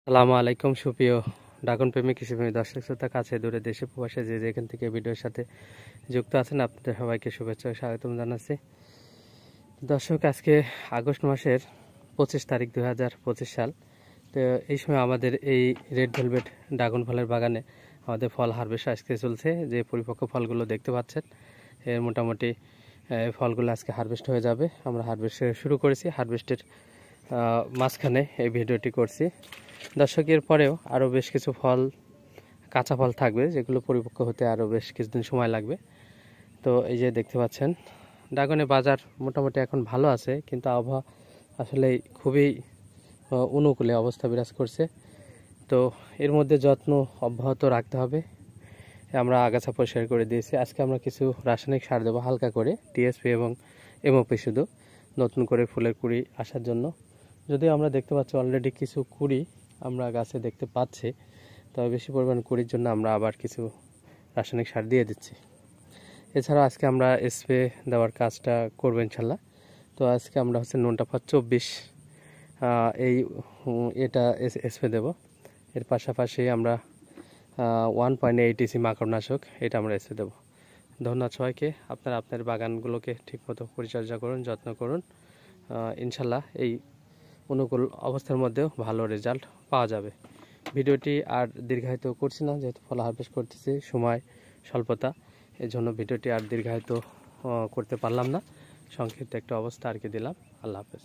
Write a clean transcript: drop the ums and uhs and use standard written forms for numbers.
আসসালামু আলাইকুম সুপ্রিয় ড্রাগন প্রেমী কৃষিপ্রেমী দর্শক শ্রোতা কাছে দূরে দেশে প্রবাসে যে যেখান থেকে ভিডিওর সাথে যুক্ত আছেন আপনাদের সবাইকে শুভেচ্ছা ও স্বাগতম জানাচ্ছি। দর্শক, আজকে আগস্ট মাসের 25 তারিখ 2025 সাল। তো এই সময় আমাদের এই রেড ভেলভেট ড্রাগন ফলের বাগানে আমাদের ফল হারভেস্ট আজকে চলছে। যে পরিপক্ক ফলগুলো দেখতে পাচ্ছেন এর মোটামুটি ফলগুলো আজকে হারভেস্ট হয়ে যাবে। আমরা হারভেস্ট শুরু করেছি, হারভেস্টের মাঝখানে এই ভিডিওটি করছি। দর্শকের পরেও আরও বেশ কিছু ফল, কাঁচা ফল থাকবে যেগুলো পরিপক্ক হতে আরও বেশ কিছুদিন সময় লাগবে। তো এই যে দেখতে পাচ্ছেন ড্রাগনের বাজার মোটামুটি এখন ভালো আছে, কিন্তু আবহাওয়া আসলে খুবই অনুকূলে অবস্থা বিরাজ করছে। তো এর মধ্যে যত্ন অব্যাহত রাখতে হবে। আমরা আগাছা পরিষ্কার করে দিয়েছি। আজকে আমরা কিছু রাসায়নিক সার দেবো হালকা করে, টিএসপি এবং এমওপি, শুধু নতুন করে ফুলের কুড়ি আসার জন্য। যদিও আমরা দেখতে পাচ্ছি অলরেডি কিছু কুড়ি আমরা গাছে দেখতে পাচ্ছি, তবে বেশি পরিমাণ কুড়ির জন্য আমরা আবার কিছু রাসায়নিক সার দিয়ে দিচ্ছি। এছাড়া আজকে আমরা স্প্রে দেওয়ার কাজটা করবো ইনশাল্লাহ। তো আজকে আমরা নোনটাফা 24 এটা স্প্রে দেব। এর পাশাপাশি আমরা 1.8 ইসি মাকড়নাশক এটা আমরা স্প্রে দেবো। ধন্যবাদ সবাইকে। আপনারা আপনার বাগানগুলোকে ঠিকমতো পরিচর্যা করুন, যত্ন করুন। ইনশাল্লাহ এই অনুকূল অবস্থার মধ্যেও ভালো রেজাল্ট পাওয়া যাবে। ভিডিওটি আর দীর্ঘায়িত করছি না, যেহেতু ফল হারভেস্ট করতেছি, সময় স্বল্পতা, এই জন্য ভিডিওটি আর দীর্ঘায়িত করতে পারলাম না। সংক্ষিপ্ত একটা অবস্থা আর কি দিলাম। আল্লাহ হাফেজ।